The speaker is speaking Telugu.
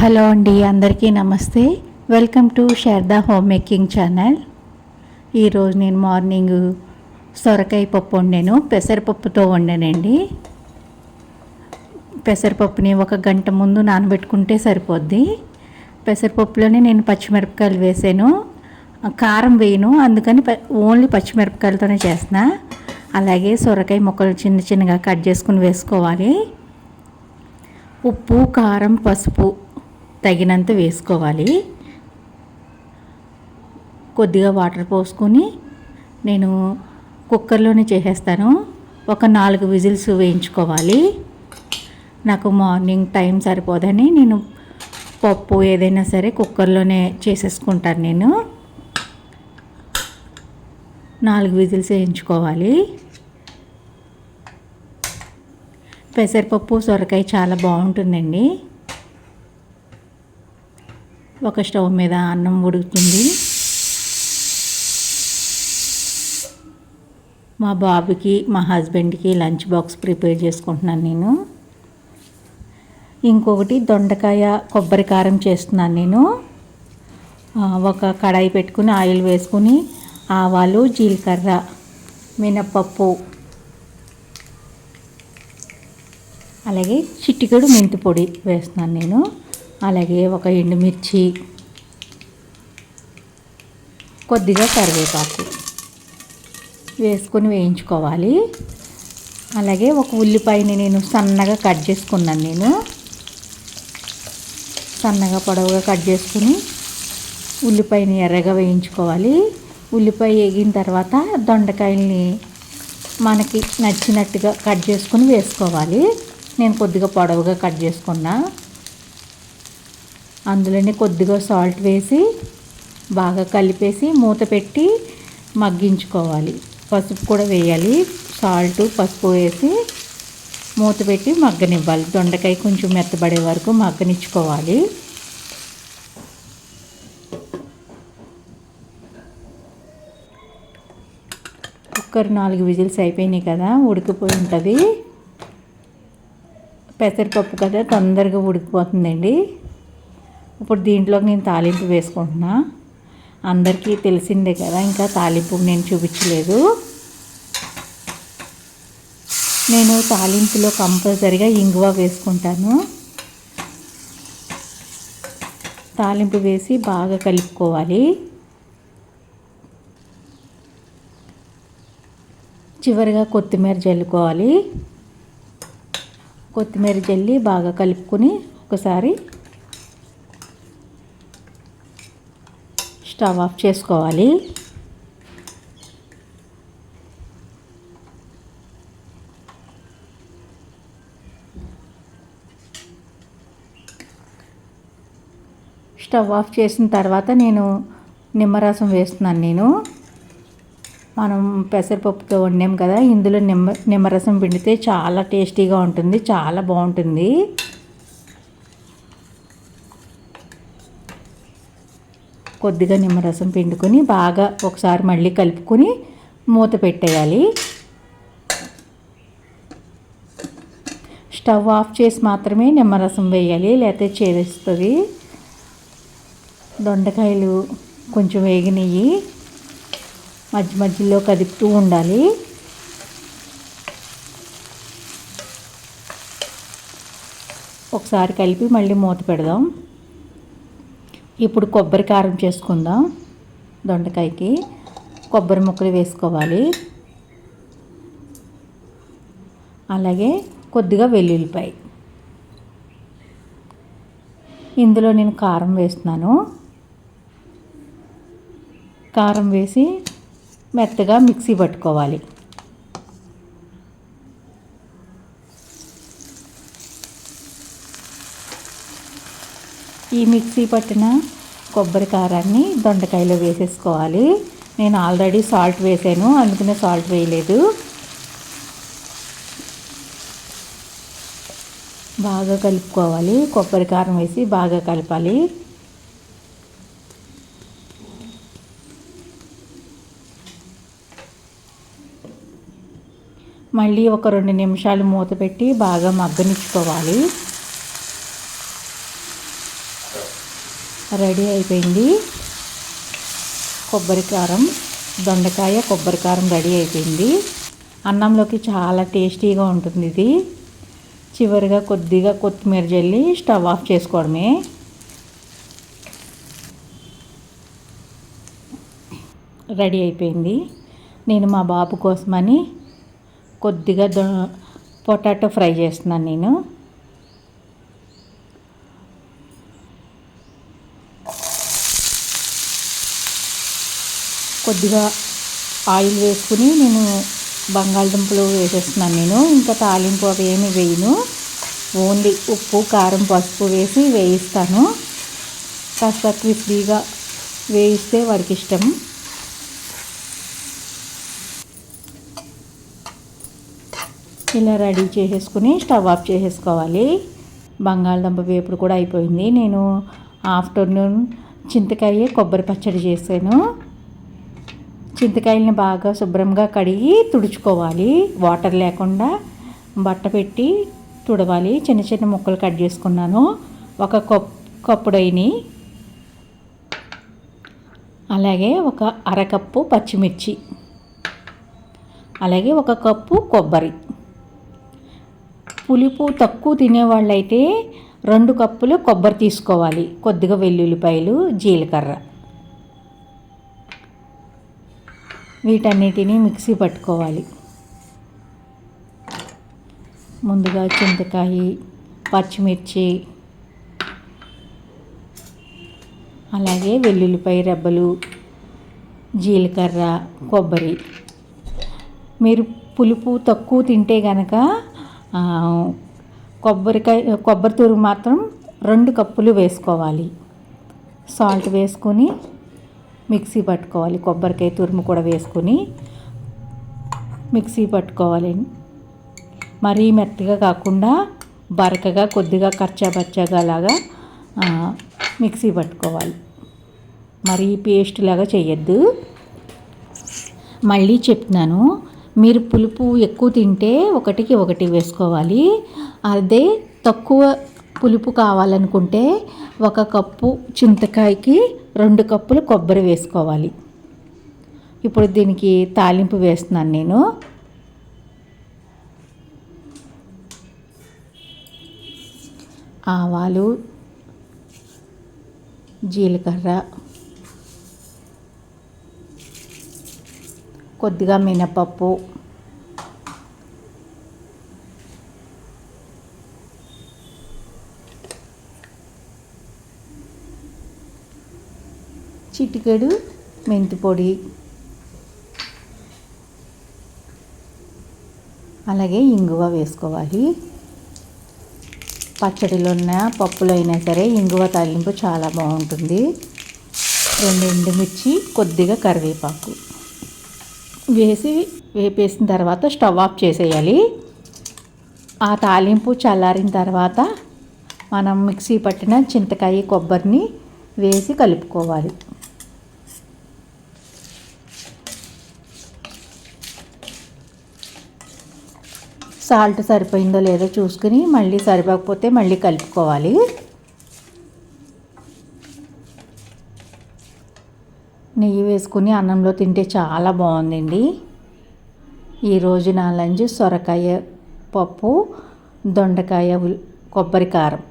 హలో అండి, అందరికీ నమస్తే. Welcome to Sharada home making channel. ఈరోజు నేను మార్నింగ్ సొరకాయ పప్పు వండాను. పెసరపప్పుతో వండానండి. పెసరపప్పుని ఒక గంట ముందు నానబెట్టుకుంటే సరిపోద్ది. పెసరపప్పులోనే నేను పచ్చిమిరపకాయలు వేసాను. కారం వేయను, అందుకని ఓన్లీ పచ్చిమిరపకాయలతోనే చేస్తున్నా. అలాగే సొరకాయ ముక్కలు చిన్న చిన్నగా కట్ చేసుకుని వేసుకోవాలి. ఉప్పు, కారం, పసుపు తగినంత వేసుకోవాలి. కొద్దిగా వాటర్ పోసుకొని నేను కుక్కర్లోనే చేసేస్తాను. ఒక 4 విజిల్స్ వేయించుకోవాలి. నాకు మార్నింగ్ టైం సరిపోదని నేను పప్పు ఏదైనా సరే కుక్కర్లోనే చేసేసుకుంటాను. నేను 4 విజిల్స్ వేయించుకోవాలి. పెసరపప్పు సొరకాయ చాలా బాగుంటుందండి. ఒక స్టవ్ మీద అన్నం ఉడుకుతుంది. మా బాబుకి, మా హస్బెండ్కి లంచ్ బాక్స్ ప్రిపేర్ చేసుకుంటున్నాను నేను. ఇంకొకటి దొండకాయ కొబ్బరి కారం చేస్తున్నాను నేను. ఒక కడాయి పెట్టుకుని ఆయిల్ వేసుకుని ఆవాలు, జీలకర్ర, మినప్పప్పు, అలాగే చిటికెడు మెంతి పొడి వేస్తున్నాను నేను. అలాగే ఒక ఎండుమిర్చి, కొద్దిగా కరివేపాకు వేసుకొని వేయించుకోవాలి. అలాగే ఒక ఉల్లిపాయని నేను సన్నగా కట్ చేసుకున్నాను. నేను సన్నగా పొడవుగా కట్ చేసుకుని ఉల్లిపాయని ఎర్రగా వేయించుకోవాలి. ఉల్లిపాయ వేగిన తర్వాత దొండకాయల్ని మనకి నచ్చినట్టుగా కట్ చేసుకుని వేసుకోవాలి. నేను కొద్దిగా పొడవుగా కట్ చేసుకున్నా. అందులోనే కొద్దిగా సాల్ట్ వేసి బాగా కలిపేసి మూత పెట్టి మగ్గించుకోవాలి. పసుపు కూడా వేయాలి. సాల్ట్, పసుపు వేసి మూత పెట్టి మగ్గనివ్వాలి. దొండకాయ కొంచెం మెత్తబడే వరకు మగ్గనిచ్చుకోవాలి. కుక్కర్ 4 విజిల్స్ అయిపోయినాయి కదా, ఉడికిపోయి ఉంటుంది. పెసరపప్పు కదా తొందరగా ఉడికిపోతుందండి. ఇప్పుడు దీంట్లోకి నేను తాలింపు వేసుకుంటున్నా. అందరికీ తెలిసిందే కదా, ఇంకా తాలింపు నేను చూపించలేదు. నేను తాలింపులో కంపల్సరిగా ఇంగువ వేసుకుంటాను. తాలింపు వేసి బాగా కలుపుకోవాలి. చివరిగా కొత్తిమీర జల్లుకోవాలి. కొత్తిమీర జల్లి బాగా కలుపుకొని ఒకసారి స్టవ్ ఆఫ్ చేసుకోవాలి. స్టవ్ ఆఫ్ చేసిన తర్వాత నేను నిమ్మరసం వేస్తున్నాను. నేను మనం పెసరపప్పుతో వండాం కదా, ఇందులో నిమ్మరసం పిండితే చాలా టేస్టీగా ఉంటుంది, చాలా బాగుంటుంది. కొద్దిగా నిమ్మరసం పిండుకొని బాగా ఒకసారి మళ్ళీ కలుపుకొని మూత పెట్టేయాలి. స్టవ్ ఆఫ్ చేసి మాత్రమే నిమ్మరసం వేయాలి, లేకపోతే చేదేస్తుంది. దొండకాయలు కొంచెం వేగినవి మధ్య మధ్యలో కదుపుతూ ఉండాలి. ఒకసారి కలిపి మళ్ళీ మూత పెడదాం. ఇప్పుడు కొబ్బరి కారం చేసుకుందాం. దొండకాయకి కొబ్బరి ముక్కలు వేసుకోవాలి. అలాగే కొద్దిగా వెల్లుల్లిపాయ. ఇందులో నేను కారం వేస్తున్నాను. కారం వేసి మెత్తగా మిక్సీ పట్టుకోవాలి. ఈ మిక్సీ పట్టిన కొబ్బరి కారాన్ని దొండకాయలో వేసేసుకోవాలి. నేను ఆల్రెడీ సాల్ట్ వేసాను, అందుకనే సాల్ట్ వేయలేదు. బాగా కలుపుకోవాలి. కొబ్బరి కారం వేసి బాగా కలపాలి. మళ్ళీ ఒక 2 నిమిషాలు మూత పెట్టి బాగా మగ్గనిచ్చుకోవాలి. రెడీ అయిపోయింది. కొబ్బరి కారం, దొండకాయ కొబ్బరి కారం రెడీ అయిపోయింది. అన్నంలోకి చాలా టేస్టీగా ఉంటుంది ఇది. చివరిగా కొద్దిగా కొత్తిమీర జల్లి స్టవ్ ఆఫ్ చేసుకోవడమే. రెడీ అయిపోయింది. నేను మా బాబు కోసమని కొద్దిగా పొటాటో ఫ్రై చేస్తున్నాను. నేను కొద్దిగా ఆయిల్ వేసుకుని నేను బంగాళదుంపలు వేసేస్తున్నాను. నేను ఇంకా తాలింపు అవి ఏమి వేయను. ఓన్లీ ఉప్పు, కారం, పసుపు వేసి వేయిస్తాను. కాస్త క్రిస్పీగా వేయిస్తే వాడికి ఇష్టం. ఇలా రెడీ చేసేసుకుని స్టవ్ ఆఫ్ చేసేసుకోవాలి. బంగాళదుంప వేపుడు కూడా అయిపోయింది. నేను ఆఫ్టర్నూన్ చింతకాయ కొబ్బరి పచ్చడి చేశాను. చింతకాయలని బాగా శుభ్రంగా కడిగి తుడుచుకోవాలి. వాటర్ లేకుండా బట్ట పెట్టి తుడవాలి. చిన్న చిన్న ముక్కలు కట్ చేసుకున్నాను. ఒక కప్పుడైని, అలాగే ఒక అరకప్పు పచ్చిమిర్చి, అలాగే ఒక కప్పు కొబ్బరి. పులుపు తక్కువ తినేవాళ్ళైతే 2 కప్పులు కొబ్బరి తీసుకోవాలి. కొద్దిగా వెల్లుల్లిపాయలు, జీలకర్ర, వీటన్నిటిని మిక్సీ పట్టుకోవాలి. ముందుగా చింతకాయ, పచ్చిమిర్చి, అలాగే వెల్లుల్లిపాయ రెబ్బలు, జీలకర్ర, కొబ్బరి. మీరు పులుపు తక్కువ తింటే కనుక కొబ్బరి తురుము మాత్రం 2 కప్పులు వేసుకోవాలి. సాల్ట్ వేసుకొని మిక్సీ పట్టుకోవాలి. కొబ్బరికాయ తురుము కూడా వేసుకొని మిక్సీ పట్టుకోవాలి. మరీ మెత్తగా కాకుండా బరకగా కొద్దిగా కచ్చాపచ్చాగా లాగా మిక్సీ పట్టుకోవాలి. మరీ పేస్ట్ లాగా చేయొద్దు. మళ్ళీ చెప్తున్నాను, మీరు పులుపు ఎక్కువ తింటే 1కి 1 వేసుకోవాలి. అదే తక్కువ పులుపు కావాలనుకుంటే 1 కప్పు చింతకాయకి 2 కప్పులు కొబ్బరి వేసుకోవాలి. ఇప్పుడు దీనికి తాలింపు వేస్తున్నాను నేను. ఆవాలు, జీలకర్ర, కొద్దిగా మినపప్పు, చిటికెడు మెంతి పొడి, అలాగే ఇంగువ వేసుకోవాలి. పచ్చడిలో ఉన్న పప్పులో అయినా సరే ఇంగువ తాలింపు చాలా బాగుంటుంది. 2 ఎండుమిర్చి, కొద్దిగా కరివేపాకు వేసి వేపేసిన తర్వాత స్టవ్ ఆఫ్ చేసేయాలి. ఆ తాలింపు చల్లారిన తర్వాత మనం మిక్సీ పట్టిన చింతకాయ కొబ్బరిని వేసి కలుపుకోవాలి. సాల్ట్ సరిపోయిందో లేదో చూసుకుని మళ్ళీ సరిపోకపోతే మళ్ళీ కలుపుకోవాలి. నెయ్యి వేసుకుని అన్నంలో తింటే చాలా బాగుందండి. ఈరోజు నా లంచ్ సొరకాయ పప్పు, దొండకాయ కొబ్బరి కారం.